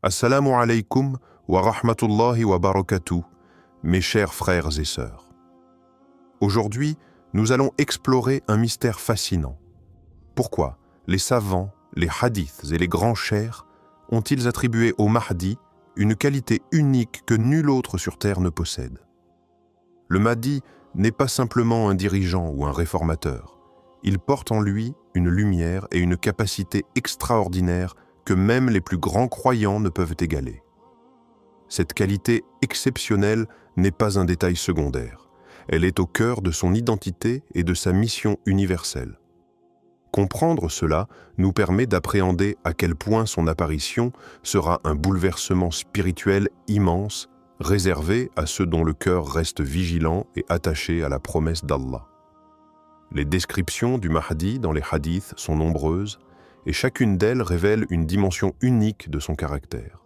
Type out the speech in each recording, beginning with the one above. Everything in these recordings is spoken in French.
Assalamu alaikum wa rahmatullahi wa barakatuh, mes chers frères et sœurs. Aujourd'hui, nous allons explorer un mystère fascinant. Pourquoi les savants, les hadiths et les grands chers ont-ils attribué au Mahdi une qualité unique que nul autre sur terre ne possède? Le Mahdi n'est pas simplement un dirigeant ou un réformateur. Il porte en lui une lumière et une capacité extraordinaire que même les plus grands croyants ne peuvent égaler. Cette qualité exceptionnelle n'est pas un détail secondaire. Elle est au cœur de son identité et de sa mission universelle. Comprendre cela nous permet d'appréhender à quel point son apparition sera un bouleversement spirituel immense, réservé à ceux dont le cœur reste vigilant et attaché à la promesse d'Allah. Les descriptions du Mahdi dans les hadiths sont nombreuses, et chacune d'elles révèle une dimension unique de son caractère.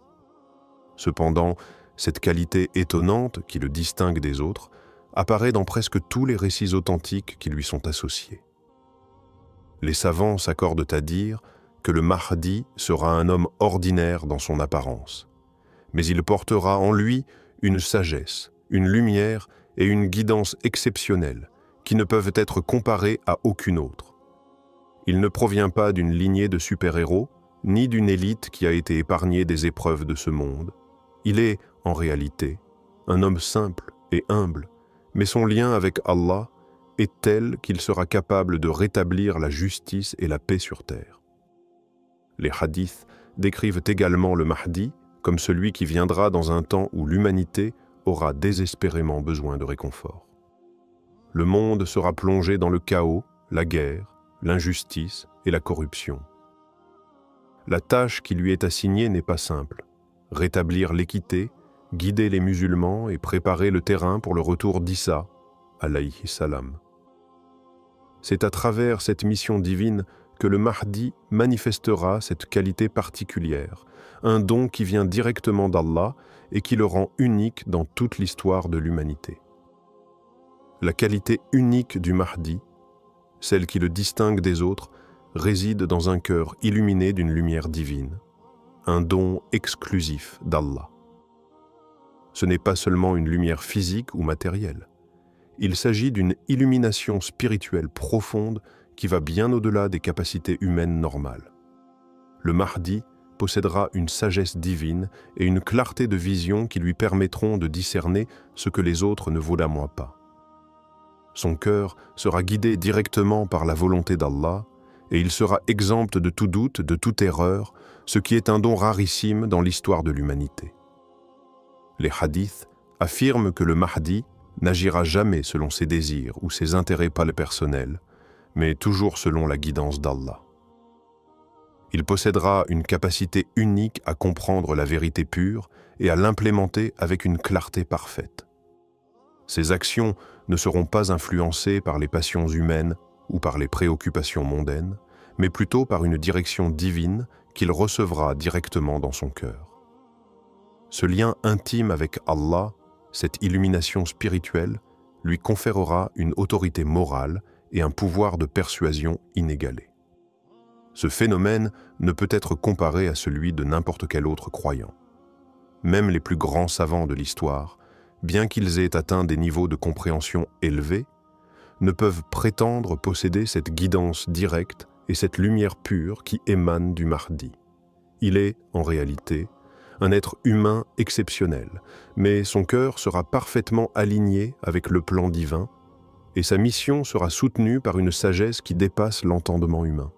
Cependant, cette qualité étonnante qui le distingue des autres apparaît dans presque tous les récits authentiques qui lui sont associés. Les savants s'accordent à dire que le Mahdi sera un homme ordinaire dans son apparence, mais il portera en lui une sagesse, une lumière et une guidance exceptionnelles qui ne peuvent être comparées à aucune autre. Il ne provient pas d'une lignée de super-héros, ni d'une élite qui a été épargnée des épreuves de ce monde. Il est, en réalité, un homme simple et humble, mais son lien avec Allah est tel qu'il sera capable de rétablir la justice et la paix sur terre. Les hadiths décrivent également le Mahdi comme celui qui viendra dans un temps où l'humanité aura désespérément besoin de réconfort. Le monde sera plongé dans le chaos, la guerre, l'injustice et la corruption. La tâche qui lui est assignée n'est pas simple. Rétablir l'équité, guider les musulmans et préparer le terrain pour le retour d'Issa, alayhi salam. C'est à travers cette mission divine que le Mahdi manifestera cette qualité particulière, un don qui vient directement d'Allah et qui le rend unique dans toute l'histoire de l'humanité. La qualité unique du Mahdi, celle qui le distingue des autres, réside dans un cœur illuminé d'une lumière divine, un don exclusif d'Allah. Ce n'est pas seulement une lumière physique ou matérielle. Il s'agit d'une illumination spirituelle profonde qui va bien au-delà des capacités humaines normales. Le Mahdi possédera une sagesse divine et une clarté de vision qui lui permettront de discerner ce que les autres ne vaudament pas. Son cœur sera guidé directement par la volonté d'Allah et il sera exempt de tout doute, de toute erreur, ce qui est un don rarissime dans l'histoire de l'humanité. Les hadiths affirment que le Mahdi n'agira jamais selon ses désirs ou ses intérêts personnels, mais toujours selon la guidance d'Allah. Il possédera une capacité unique à comprendre la vérité pure et à l'implémenter avec une clarté parfaite. Ses actions ne seront pas influencées par les passions humaines ou par les préoccupations mondaines, mais plutôt par une direction divine qu'il recevra directement dans son cœur. Ce lien intime avec Allah, cette illumination spirituelle, lui conférera une autorité morale et un pouvoir de persuasion inégalé. Ce phénomène ne peut être comparé à celui de n'importe quel autre croyant. Même les plus grands savants de l'histoire, bien qu'ils aient atteint des niveaux de compréhension élevés, ne peuvent prétendre posséder cette guidance directe et cette lumière pure qui émane du Mahdi. Il est, en réalité, un être humain exceptionnel, mais son cœur sera parfaitement aligné avec le plan divin et sa mission sera soutenue par une sagesse qui dépasse l'entendement humain.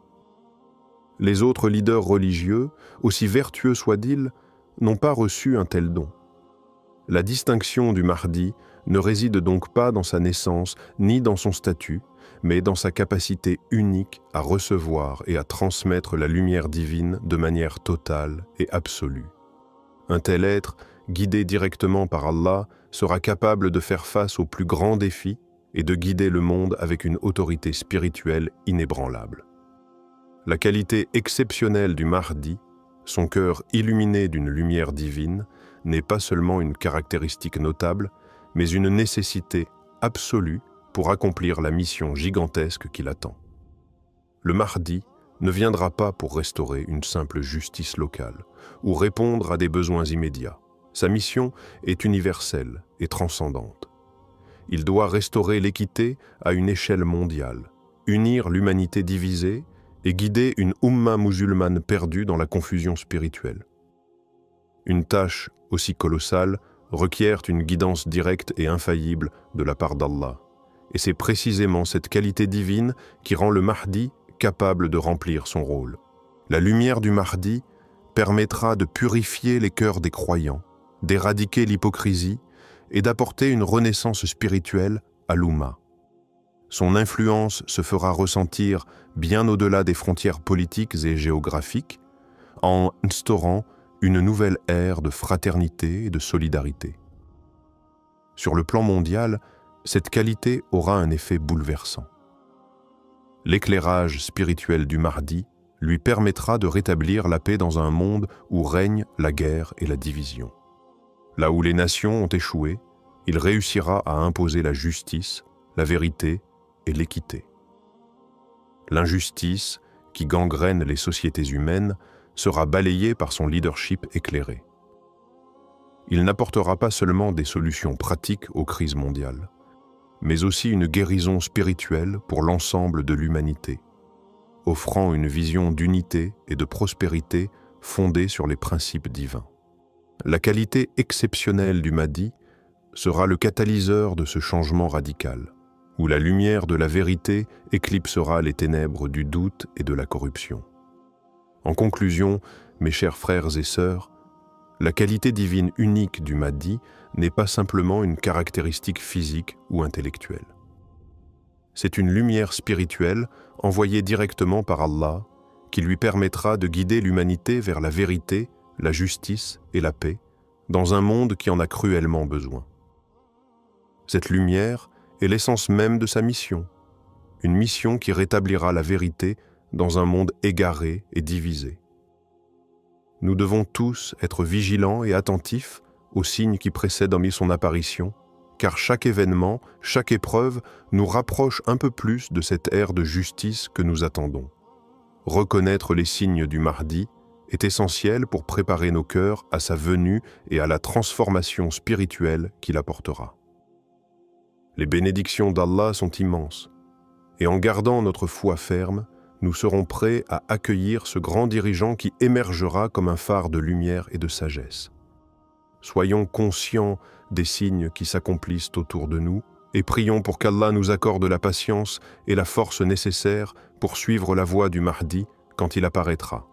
Les autres leaders religieux, aussi vertueux soient-ils, n'ont pas reçu un tel don. La distinction du Mahdi ne réside donc pas dans sa naissance ni dans son statut, mais dans sa capacité unique à recevoir et à transmettre la lumière divine de manière totale et absolue. Un tel être, guidé directement par Allah, sera capable de faire face aux plus grands défis et de guider le monde avec une autorité spirituelle inébranlable. La qualité exceptionnelle du Mahdi, son cœur illuminé d'une lumière divine, n'est pas seulement une caractéristique notable, mais une nécessité absolue pour accomplir la mission gigantesque qui l'attend. Le Mahdi ne viendra pas pour restaurer une simple justice locale ou répondre à des besoins immédiats. Sa mission est universelle et transcendante. Il doit restaurer l'équité à une échelle mondiale, unir l'humanité divisée et guider une Oumma musulmane perdue dans la confusion spirituelle. Une tâche aussi colossale requiert une guidance directe et infaillible de la part d'Allah. Et c'est précisément cette qualité divine qui rend le Mahdi capable de remplir son rôle. La lumière du Mahdi permettra de purifier les cœurs des croyants, d'éradiquer l'hypocrisie et d'apporter une renaissance spirituelle à l'Oumma. Son influence se fera ressentir bien au-delà des frontières politiques et géographiques, en instaurant une nouvelle ère de fraternité et de solidarité. Sur le plan mondial, cette qualité aura un effet bouleversant. L'éclairage spirituel du Mahdi lui permettra de rétablir la paix dans un monde où règne la guerre et la division. Là où les nations ont échoué, il réussira à imposer la justice, la vérité et l'équité. L'injustice, qui gangrène les sociétés humaines, sera balayée par son leadership éclairé. Il n'apportera pas seulement des solutions pratiques aux crises mondiales, mais aussi une guérison spirituelle pour l'ensemble de l'humanité, offrant une vision d'unité et de prospérité fondée sur les principes divins. La qualité exceptionnelle du Mahdi sera le catalyseur de ce changement radical, où la lumière de la vérité éclipsera les ténèbres du doute et de la corruption. En conclusion, mes chers frères et sœurs, la qualité divine unique du Mahdi n'est pas simplement une caractéristique physique ou intellectuelle. C'est une lumière spirituelle envoyée directement par Allah qui lui permettra de guider l'humanité vers la vérité, la justice et la paix dans un monde qui en a cruellement besoin. Cette lumière est l'essence même de sa mission, une mission qui rétablira la vérité dans un monde égaré et divisé. Nous devons tous être vigilants et attentifs aux signes qui précèdent son apparition, car chaque événement, chaque épreuve nous rapproche un peu plus de cette ère de justice que nous attendons. Reconnaître les signes du Mahdi est essentiel pour préparer nos cœurs à sa venue et à la transformation spirituelle qu'il apportera. Les bénédictions d'Allah sont immenses, et en gardant notre foi ferme, nous serons prêts à accueillir ce grand dirigeant qui émergera comme un phare de lumière et de sagesse. Soyons conscients des signes qui s'accomplissent autour de nous et prions pour qu'Allah nous accorde la patience et la force nécessaires pour suivre la voie du Mahdi quand il apparaîtra,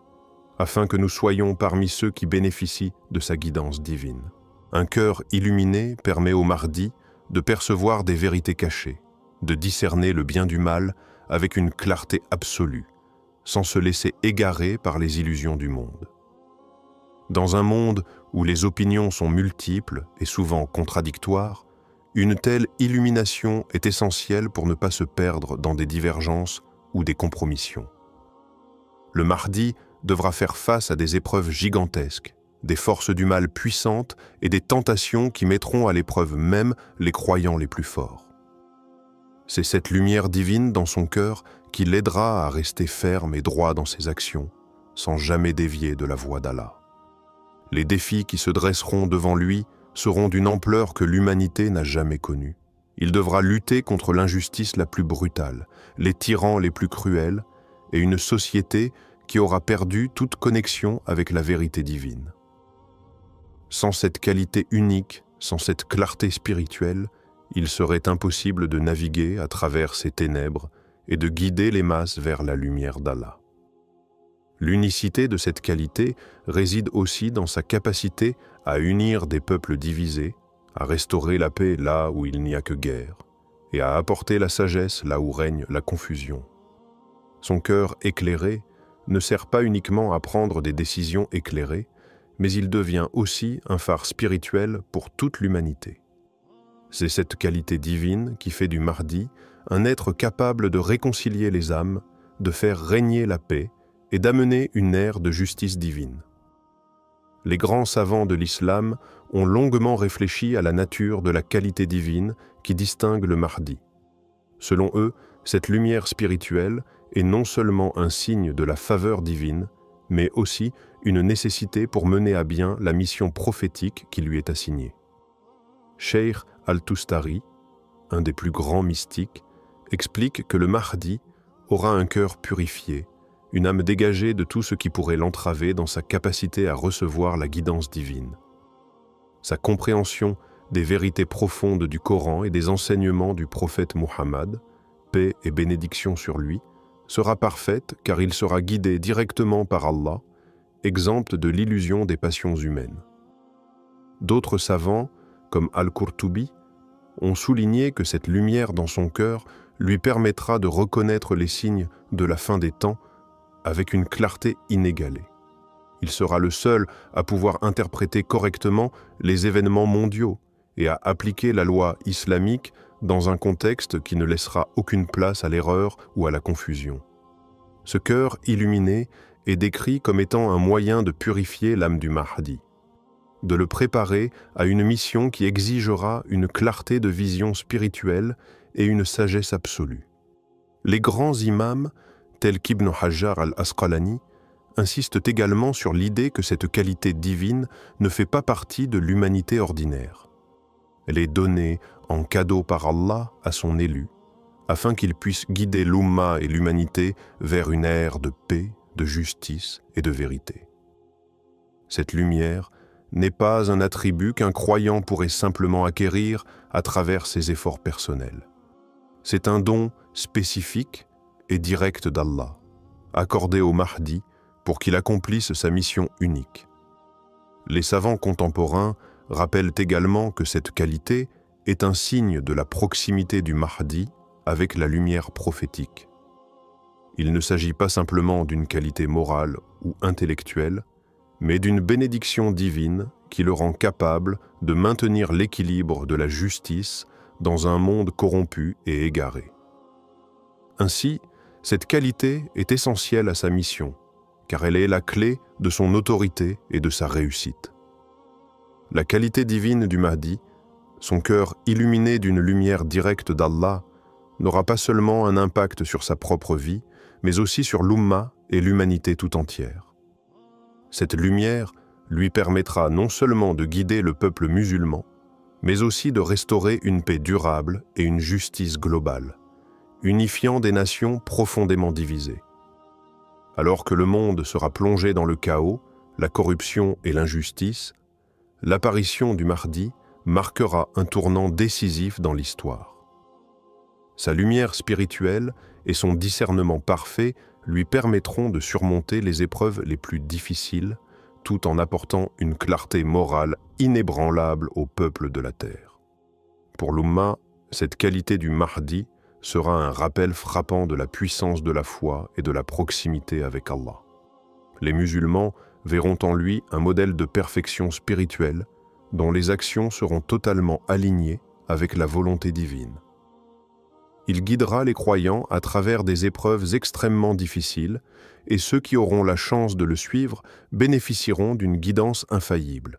afin que nous soyons parmi ceux qui bénéficient de sa guidance divine. Un cœur illuminé permet au Mahdi de percevoir des vérités cachées, de discerner le bien du mal avec une clarté absolue, sans se laisser égarer par les illusions du monde. Dans un monde où les opinions sont multiples et souvent contradictoires, une telle illumination est essentielle pour ne pas se perdre dans des divergences ou des compromissions. Le Mahdi devra faire face à des épreuves gigantesques, des forces du mal puissantes et des tentations qui mettront à l'épreuve même les croyants les plus forts. C'est cette lumière divine dans son cœur qui l'aidera à rester ferme et droit dans ses actions, sans jamais dévier de la voie d'Allah. Les défis qui se dresseront devant lui seront d'une ampleur que l'humanité n'a jamais connue. Il devra lutter contre l'injustice la plus brutale, les tyrans les plus cruels et une société qui aura perdu toute connexion avec la vérité divine. Sans cette qualité unique, sans cette clarté spirituelle, il serait impossible de naviguer à travers ces ténèbres et de guider les masses vers la lumière d'Allah. L'unicité de cette qualité réside aussi dans sa capacité à unir des peuples divisés, à restaurer la paix là où il n'y a que guerre, et à apporter la sagesse là où règne la confusion. Son cœur éclairé ne sert pas uniquement à prendre des décisions éclairées, mais il devient aussi un phare spirituel pour toute l'humanité. C'est cette qualité divine qui fait du Mahdi un être capable de réconcilier les âmes, de faire régner la paix et d'amener une ère de justice divine. Les grands savants de l'islam ont longuement réfléchi à la nature de la qualité divine qui distingue le Mahdi. Selon eux, cette lumière spirituelle est non seulement un signe de la faveur divine, mais aussi une nécessité pour mener à bien la mission prophétique qui lui est assignée. Cheikh al-Tustari, un des plus grands mystiques, explique que le Mahdi aura un cœur purifié, une âme dégagée de tout ce qui pourrait l'entraver dans sa capacité à recevoir la guidance divine. Sa compréhension des vérités profondes du Coran et des enseignements du prophète Muhammad, paix et bénédiction sur lui, sera parfaite car il sera guidé directement par Allah, exempt de l'illusion des passions humaines. D'autres savants, comme Al-Qurtubi, ont souligné que cette lumière dans son cœur lui permettra de reconnaître les signes de la fin des temps avec une clarté inégalée. Il sera le seul à pouvoir interpréter correctement les événements mondiaux et à appliquer la loi islamique dans un contexte qui ne laissera aucune place à l'erreur ou à la confusion. Ce cœur illuminé est décrit comme étant un moyen de purifier l'âme du Mahdi, de le préparer à une mission qui exigera une clarté de vision spirituelle et une sagesse absolue. Les grands imams, tels qu'Ibn Hajar al-Asqalani, insistent également sur l'idée que cette qualité divine ne fait pas partie de l'humanité ordinaire. Elle est donnée en cadeau par Allah à son élu, afin qu'il puisse guider l'Umma et l'humanité vers une ère de paix, de justice et de vérité. Cette lumière n'est pas un attribut qu'un croyant pourrait simplement acquérir à travers ses efforts personnels. C'est un don spécifique et direct d'Allah, accordé au Mahdi pour qu'il accomplisse sa mission unique. Les savants contemporains rappellent également que cette qualité est un signe de la proximité du Mahdi avec la lumière prophétique. Il ne s'agit pas simplement d'une qualité morale ou intellectuelle, mais d'une bénédiction divine qui le rend capable de maintenir l'équilibre de la justice dans un monde corrompu et égaré. Ainsi, cette qualité est essentielle à sa mission, car elle est la clé de son autorité et de sa réussite. La qualité divine du Mahdi, son cœur illuminé d'une lumière directe d'Allah, n'aura pas seulement un impact sur sa propre vie, mais aussi sur l'Umma et l'humanité tout entière. Cette lumière lui permettra non seulement de guider le peuple musulman, mais aussi de restaurer une paix durable et une justice globale, unifiant des nations profondément divisées. Alors que le monde sera plongé dans le chaos, la corruption et l'injustice, l'apparition du Mahdi marquera un tournant décisif dans l'histoire. Sa lumière spirituelle et son discernement parfait lui permettront de surmonter les épreuves les plus difficiles, tout en apportant une clarté morale inébranlable au peuple de la terre. Pour l'Umma, cette qualité du Mahdi sera un rappel frappant de la puissance de la foi et de la proximité avec Allah. Les musulmans verront en lui un modèle de perfection spirituelle dont les actions seront totalement alignées avec la volonté divine. Il guidera les croyants à travers des épreuves extrêmement difficiles et ceux qui auront la chance de le suivre bénéficieront d'une guidance infaillible.